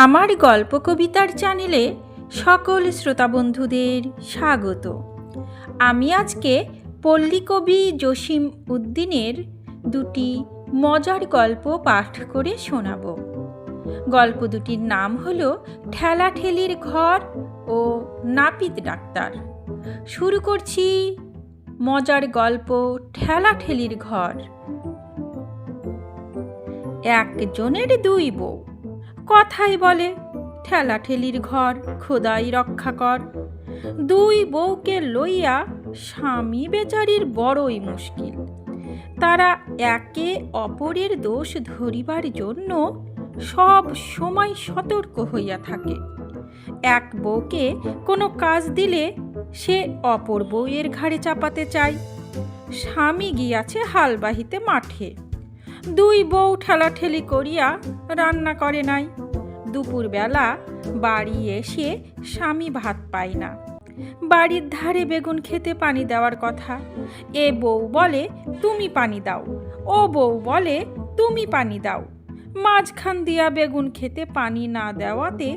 আমার গল্প কবিতার চ্যানেলে সকল শ্রোতা বন্ধুদের স্বাগত। আমি আজকে পল্লীকবি জসিম উদ্দিনের দুটি মজার গল্প পাঠ করে শোনাব। গল্প দুটির নাম হলো ঠেলাঠেলির ঘর ও নাপিত ডাক্তার। শুরু করছি মজার গল্প ঠেলাঠেলির ঘর। একজনের দুই বউ, কথাই বলে ঠেলাঠেলির ঘর খোদাই রক্ষা কর। দুই বউকে লইয়া স্বামী বেচারির বড়ই মুশকিল। তারা একে অপরের দোষ ধরিবার জন্য সব সময় সতর্ক হইয়া থাকে। এক বউকে কোনো কাজ দিলে সে অপর বউয়ের ঘাড়ে চাপাতে চায়। স্বামী গিয়াছে হাল বাহিতে মাঠে, দুই বউ ঠেলাঠেলি করিয়া রান্না করে নাই। দুপুরবেলা বাড়ি এসে স্বামী ভাত পায় না। বাড়ির ধারে বেগুন খেতে পানি দেওয়ার কথা। এ বউ বলে তুমি পানি দাও, ও বউ বলে তুমি পানি দাও। মাঝখান দিয়া বেগুন খেতে পানি না দেওয়াতে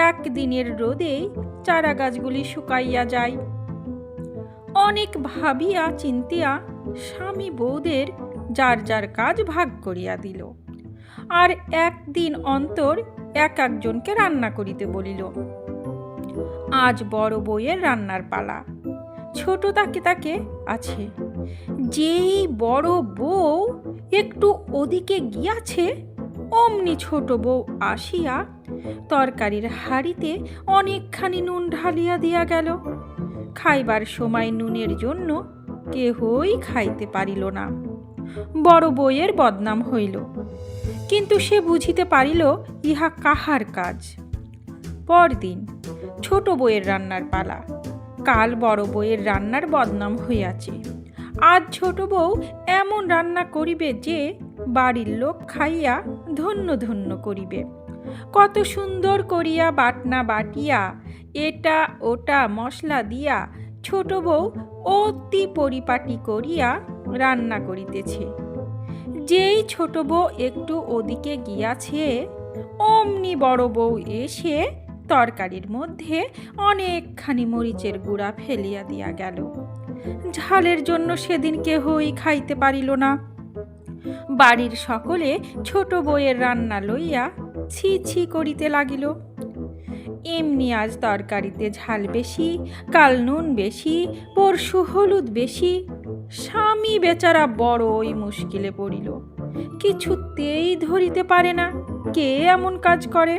একদিনের রোদেই চারা গাছগুলি শুকাইয়া যায়। অনেক ভাবিয়া চিন্তিয়া স্বামী বউদের যার যার কাজ ভাগ করিয়া দিল, আর একদিন অন্তর এক একজনকে রান্না করিতে বলিল। আজ বড় বউয়ের রান্নার পালা, ছোট তাকে তাকে আছে। যেই বড় বউ একটু ওদিকে গিয়াছে, অমনি ছোট বউ আসিয়া তরকারির হাঁড়িতে অনেকখানি নুন ঢালিয়া দিয়া গেল। খাইবার সময় নুনের জন্য কেহই খাইতে পারিল না। বড় বউয়ের বদনাম হইল, কিন্তু সে বুঝিতে পারিল ইহা কাহার কাজ। পরদিন ছোট বউয়ের রান্নার পালা। কাল বড় বউয়ের রান্নার বদনাম হইয়াছে। আজ ছোট বউ এমন রান্না করিবে যে বাড়ির লোক খাইয়া ধন্য ধন্য করিবে। কত সুন্দর করিয়া বাটনা বাটিয়া এটা ওটা মশলা দিয়া ছোট বউ অতি পরিপাটি করিয়া রান্না করিতেছে। যেই ছোট বউ একটু ওদিকে গিয়াছে, অমনি বড় বউ এসে তরকারির মধ্যে অনেকখানি মরিচের গুঁড়া ফেলিয়া দিয়া গেল। ঝালের জন্য সেদিন কেহই খাইতে পারিল না। বাড়ির সকলে ছোট বউয়ের রান্না লইয়া ছি ছি করিতে লাগিল। এমনি আজ তরকারিতে ঝাল বেশি, কাল নুন বেশি, পরশু হলুদ বেশি। স্বামী বেচারা বড়ই মুশকিলে পড়িল। কিছুতেই ধরিতে পারে না কে এমন কাজ করে।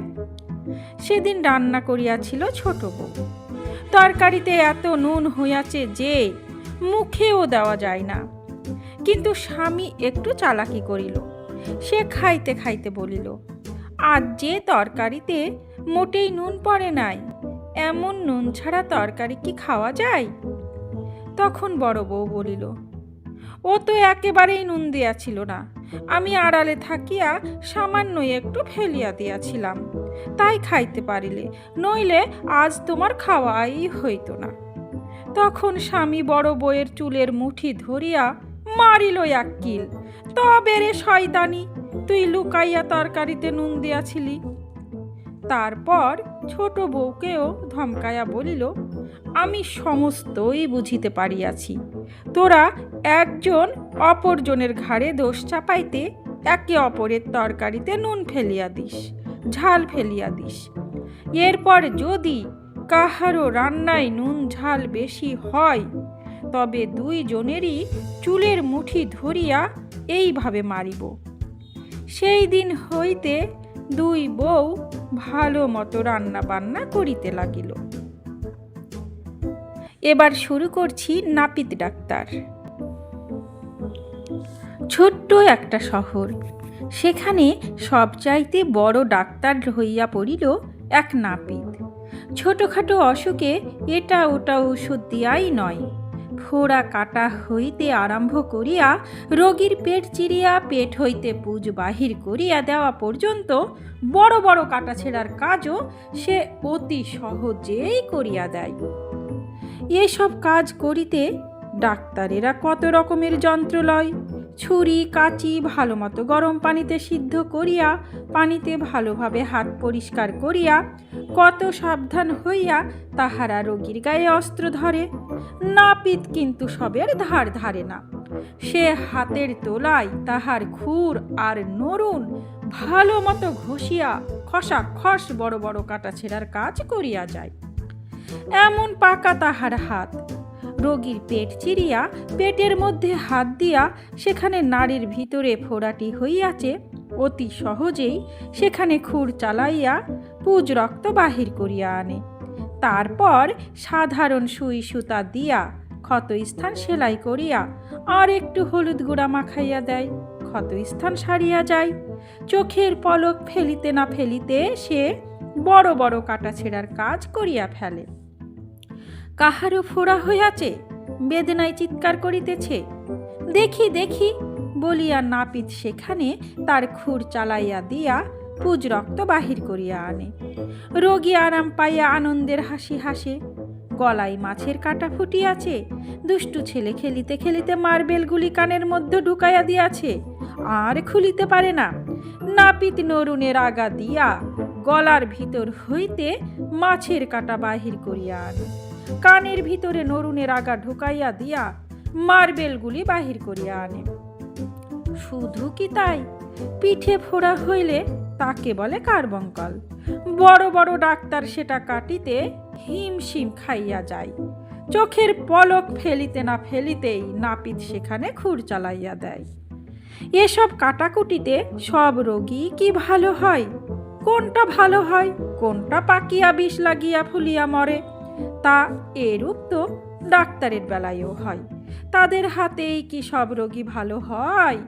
সেদিন রান্না করিয়াছিল ছোট বউ। তরকারিতে এত নুন হইয়াছে যে মুখেও দেওয়া যায় না। কিন্তু স্বামী একটু চালাকি করিল। সে খাইতে খাইতে বলিল, আজ যে তরকারিতে মোটেই নুন পড়ে নাই, এমন নুন ছাড়া তরকারি কি খাওয়া যায়? তখন বড় বউ বলিল, ও তো একেবারেই নুন দিয়াছিল না, আমি আড়ালে থাকিয়া সামান্য একটু ফেলিয়া দিয়াছিলাম, তাই খাইতে পারিলে, নইলে আজ তোমার খাওয়াই হইত না। তখন স্বামী বড় বউয়ের চুলের মুঠি ধরিয়া মারিল এক কিল। তবে রে শয়তানি, তুই লুকাইয়া তরকারিতে নুন দিয়াছিলি। তারপর ছোট বউকেও ধমকাইয়া বলিল, আমি সমস্তই বুঝিতে পারিয়াছি। তোরা একজন অপরজনের ঘাড়ে দোষ চাপাইতে একে অপরের তরকারিতে নুন ফেলিয়া দিস, ঝাল ফেলিয়া দিস। এরপর যদি কাহারও রান্নায় নুন ঝাল বেশি হয়, তবে দুইজনেরই চুলের মুঠি ধরিয়া এইভাবে মারিব। সেই দিন হইতে দুই বউ ভালো মতো রান্না বান্না করিতে লাগিল। এবার শুরু করছি নাপিত ডাক্তার। ছোট্ট একটা শহর, সেখানে সবচাইতে বড় ডাক্তার হইয়া পড়িল এক নাপিত। ছোটখাটো অসুখে এটা ওটা ওষুধ দিয়াই নয়, ফোড়া কাটা হইতে আরম্ভ করিয়া রোগীর পেট চিরিয়া পেট হইতে পুজ বাহির করিয়া দেওয়া পর্যন্ত বড় বড় কাটা ছেঁড়ার কাজও সে অতি সহজেই করিয়া দেয়। এসব কাজ করিতে ডাক্তারেরা কত রকমের যন্ত্র লয়, ছুরি কাঁচি ভালো মতো গরম পানিতে সিদ্ধ করিয়া পানিতে ভালোভাবে হাত পরিষ্কার করিয়া কত সাবধান হইয়া তাহারা রোগীর গায়ে অস্ত্র ধরে। নাপিত কিন্তু সবের ধার ধারে না। সে হাতের তোলায় তাহার খুর আর নরুন ভালো মতো ঘষিয়া খসাখস বড় বড় কাটা ছেঁড়ার কাজ করিয়া যায়। এমন পাকা তাহার হাত, রোগীর পেট চিরিয়া পেটের মধ্যে হাত দিয়া সেখানে নাড়ির ভিতরে ফোড়াটি হইয়াছে, অতি সহজেই সেখানে খুর চালাইয়া পুজ রক্ত বাহির করিয়া আনে। তারপর সাধারণ সুই সুতা দিয়া ক্ষত স্থান সেলাই করিয়া আর একটু হলুদ গুঁড়া মাখাইয়া দেয়। ক্ষত স্থান সারিয়া যায়। চোখের পলক ফেলিতে না ফেলিতে সে বড় বড় কাটা ছেঁড়ার কাজ করিয়া ফেলে। কাহারও ফোড়া হইয়াছে, বেদনায় চিৎকার করিতেছে, দেখি দেখি বলিয়া নাপিত সেখানে তার খুর চালাইয়া দিয়া পুজ রক্ত বাহির করিয়া আনে। রোগী আরাম পাইয়া আনন্দের হাসি হাসে। গলায় মাছের কাঁটা ফুটিয়াছে, দুষ্টু ছেলে খেলিতে খেলিতে মার্বেলগুলি কানের মধ্যে ঢুকাইয়া দিয়াছে, আর খুলিতে পারে না। নাপিত নরুনের আগা দিয়া গলার ভিতর হইতে মাছের কাঁটা বাহির করিয়া আনে। কানের ভিতরে নরুনের আগা ঢুকাইয়া দিয়া মার্বেলগুলি বাহির করিয়া আনে। শুধু কি তাই, পিঠে ফোড়া হইলে তাকে বলে কার্বঙ্কল। বড় বড় ডাক্তার সেটা কাটিতে হিমশিম খাইয়া যায়। চোখের পলক ফেলিতে না ফেলিতেই নাপিত সেখানে খুর চালাইয়া দেয়। এসব কাটাকুটিতে সব রোগী কি ভালো হয়? কোনটা ভালো হয়, কোনটা পাকিয়া বিষ লাগিয়া ফুলিয়া মরে? তা এরূপ তো ডাক্তারের বেলায়ও হয়। তাদের হাতেই কি সব রোগী ভালো হয়?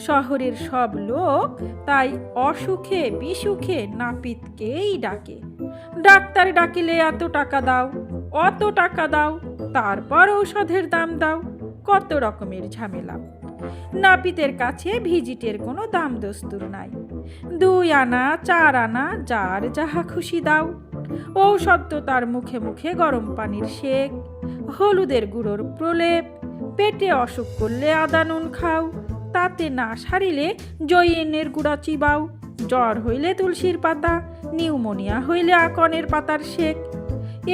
শহরের সব লোক তাই অসুখে বিসুখে নাপিতকেই ডাকে। ডাক্তার ডাকিলে এত টাকা দাও, অত টাকা দাও, তারপর ঔষধের দাম দাও, কত রকমের ঝামেলা। নাপিতের কাছে ভিজিটের কোনো দাম দস্তুর নাই। 2 আনা 4 আনা যার যাহা খুশি দাও। ঔষধ তো তার মুখে মুখে গরম পানির সেক, হলুদের গুঁড়োর প্রলেপ, পেটে অসুখ করলে আদা নুন খাও, তাতে না সারিলে জয়িনের গুঁড়া চিবাও, জ্বর হইলে তুলসীর পাতা, নিউমোনিয়া হইলে আকনের পাতার সেক।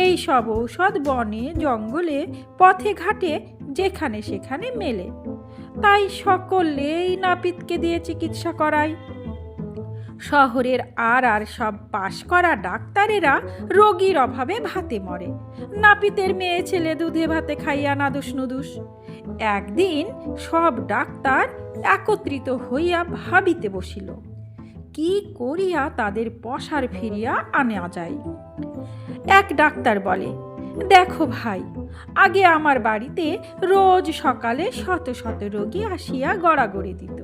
এই সব ঔষধ বনে জঙ্গলে পথে ঘাটে যেখানে সেখানে মেলে। তাই সকলেই নাপিতকে দিয়ে চিকিৎসা করায়। শহরের আর সব পাশ করা ডাক্তারেরা রোগীর অভাবে ভাতে মরে। নাপিতের মেয়ে ছেলে দুধে ভাতে খাইয়া নাদুস নুদুস। একদিন সব ডাক্তার একত্রিত হইয়া ভাবিতে বসিল, কি করিয়া তাদের পসার ফিরিয়া আনা যায়। এক ডাক্তার বলে, দেখো ভাই, আগে আমার বাড়িতে রোজ সকালে শত শত রোগী আসিয়া গড়াগড়ি দিত।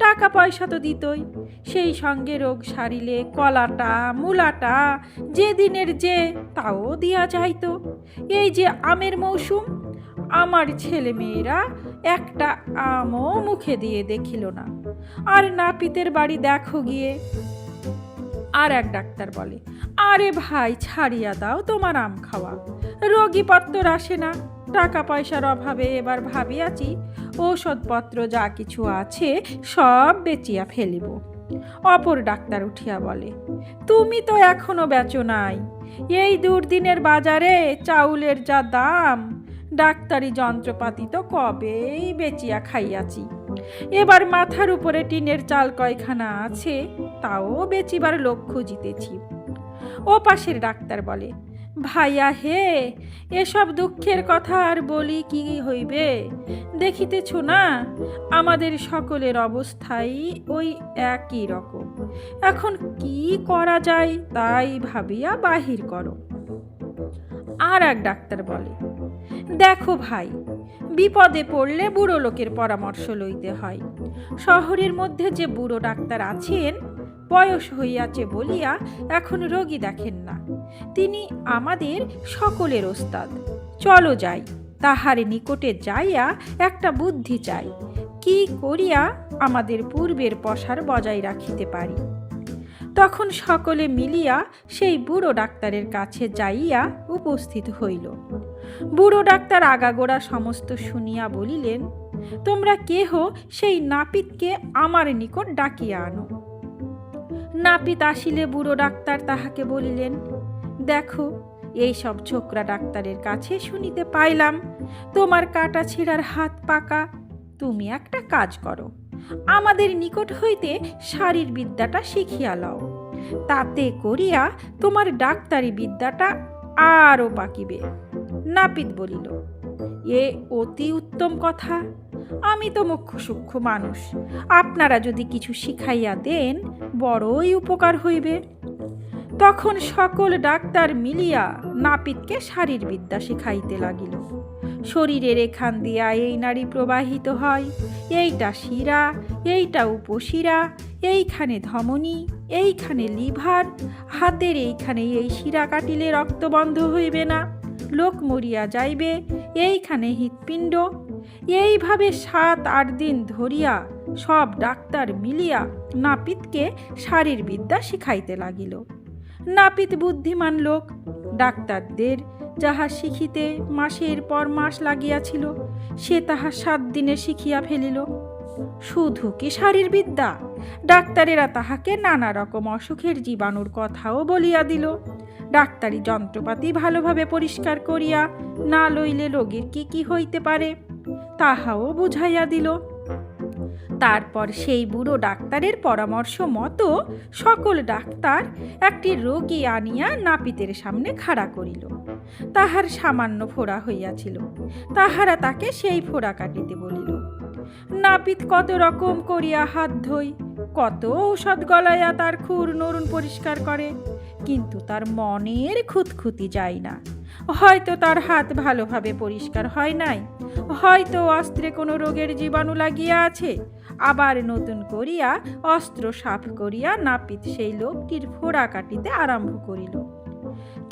টাকা পয়সা তো দিতই, সেই সঙ্গে রোগ সারিলে কলাটা মূলাটা যে দিনের যে তাও দিয়া যাইত। এই যে আমের মৌসুম, আমার ছেলে মেয়েরা একটা আমও মুখে দিয়ে দেখিল না। আর নাপিতের বাড়ি দেখো গিয়ে। আর এক ডাক্তার বলে, আরে ভাই ছাড়িয়া দাও তোমার আম খাওয়া, রোগীপত্তর আসে না, টাকা পয়সার অভাবে এবার ভাবিয়াছি ঔষধপত্র যা কিছু আছে সব বেচিয়া ফেলিব। অপর ডাক্তার উঠিয়া বলে, তুমি তো এখনো বেচো নাই। এই দুর্দিনের বাজারে চাউলের যা দাম, ডাক্তারি যন্ত্রপাতি তো কবেই বেচিয়া খাইয়াছি। এবার মাথার উপরে টিনের চাল কয়খানা আছে, তাও বেচিবার লোক খুঁজিতেছি। ও পাশের ডাক্তার বলে, ভাইয়া হে, এসব দুঃখের কথা আর বলি কি হইবে? দেখিতেছ না আমাদের সকলের অবস্থাই ওই একই রকম। এখন কি করা যায় তাই ভাবিয়া বাহির করো। আর এক ডাক্তার বলে, দেখো ভাই, বিপদে পড়লে বুড়ো লোকের পরামর্শ লইতে হয়। শহরের মধ্যে যে বুড়ো ডাক্তার আছেন, বয়স হইয়াছে বলিয়া এখন রোগী দেখেন না, তিনি আমাদের সকলের ওস্তাদ। চলো যাই, তাহার নিকটে যাইয়া একটা বুদ্ধি চাই, কি করিয়া আমাদের পূর্বের পসার বজায় রাখিতে পারি। তখন সকলে মিলিয়া সেই বুড়ো ডাক্তারের কাছে যাইয়া উপস্থিত হইল। বুড়ো ডাক্তার আগাগোড়া সমস্ত শুনিয়া বলিলেন, তোমরা কেহ সেই নাপিতকে আমার নিকট ডাকিয়া আনো। নাপিত আসিলে বুড়ো ডাক্তার তাহাকে বলিলেন, দেখো, এইসব ছোকরা ডাক্তারের কাছে শুনিতে পাইলাম তোমার কাটা ছিঁড়ার হাত পাকা। তুমি একটা কাজ করো, আমাদের নিকট হইতে শারীর বিদ্যাটা শিখিয়া লও, তাতে করিয়া তোমার ডাক্তারি বিদ্যাটা আরও পাকিবে। নাপিত বলিল, এ অতি উত্তম কথা, আমি তো মুখ্য সূক্ষ্ম মানুষ, আপনারা যদি কিছু শিখাইয়া দেন বড়ই উপকার হইবে। তখন সকল ডাক্তার মিলিয়া নাপিতকে শারীর বিদ্যা শিখাইতে লাগিল। শরীরের এখান দিয়া এই নাড়ি প্রবাহিত হয়, এইটা শিরা, এইটা উপশিরা, এইখানে ধমনী, এইখানে লিভার, হাতের এইখানে এই শিরা কাটিলে রক্ত বন্ধ হইবে না, লোক মরিয়া যাইবে, এইখানে হৃৎপিণ্ড। এইভাবে 7-8 দিন ধরিয়া সব ডাক্তার মিলিয়া নাপিতকে শারীর বিদ্যা শিখাইতে লাগিল। নাপিত বুদ্ধিমান লোক, ডাক্তারদের যাহা শিখিতে মাসের পর মাস লাগিয়াছিল সে তাহা 7 দিনে শিখিয়া ফেলিল। শুধু কি শারীর বিদ্যা, ডাক্তারেরা তাহাকে নানা রকম অসুখের জীবাণুর কথাও বলিয়া দিল। ডাক্তারি যন্ত্রপাতি ভালোভাবে পরিষ্কার করিয়া না লইলে রোগীর কি কি হইতে পারে তাহাও বুঝাইয়া দিল। তারপর সেই বুড়ো ডাক্তারের পরামর্শ মতো সকল ডাক্তার একটি রোগী আনিয়া নাপিতের সামনে খাড়া করিল। তাহার সামান্য ফোড়া হইয়াছিল, তাহারা তাকে সেই ফোড়া কাটিতে বলিল। নাপিত কত রকম করিয়া হাত ধোয়, কত ঔষধ গলাইয়া তার খুর নরুন পরিষ্কার করে, কিন্তু তার মনের খুঁতখুঁতি যায় না। হয়তো তার হাত ভালোভাবে পরিষ্কার হয় নাই, হয়তো অস্ত্রে কোনো রোগের জীবাণু লাগিয়া আছে। আবার নতুন করিয়া অস্ত্র সাফ করিয়া নাপিত সেই লোকটির ফোড়া কাটিতে আরম্ভ করিল।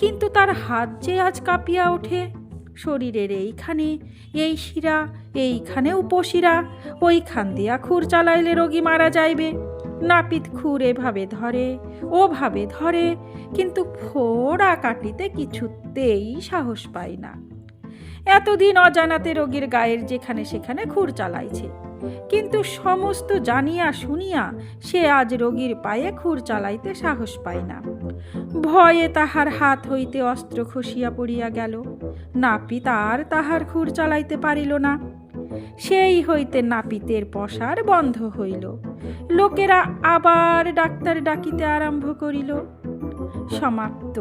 কিন্তু তার হাত যে আজ কাঁপিয়া ওঠে। শরীরের এইখানে এই শিরা, এইখানে উপশিরা, ওইখান দিয়া খুর চালাইলে রোগী মারা যাইবে। নাপিত খুর এভাবে ধরে, ওভাবে ধরে, কিন্তু ফোড়া কাটিতে কিছুতেই সাহস পায় না। এতদিন অজানাতে রোগীর গায়ের যেখানে সেখানে খুর চালাইছে, কিন্তু সমস্ত জানিয়া শুনিয়া সে আজ রোগীর পায়ে খুর চালাইতে সাহস পায় না। ভয়ে তাহার হাত হইতে অস্ত্র খসিয়া পড়িয়া গেল। নাপিত আর তাহার খুর চালাইতে পারিল না। সেই হইতে নাপিতের পসার বন্ধ হইল। লোকেরা আবার ডাক্তার ডাকিতে আরম্ভ করিল। সমাপ্ত।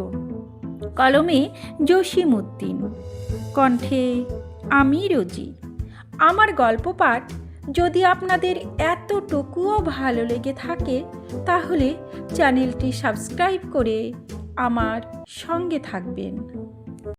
কলমে জসিমউদ্দিন, কণ্ঠে আমি রোজি। আমার গল্প পাঠ যদি আপনাদের এতটুকুও ভালো লেগে থাকে তাহলে চ্যানেলটি সাবস্ক্রাইব করে আমার সঙ্গে থাকবেন।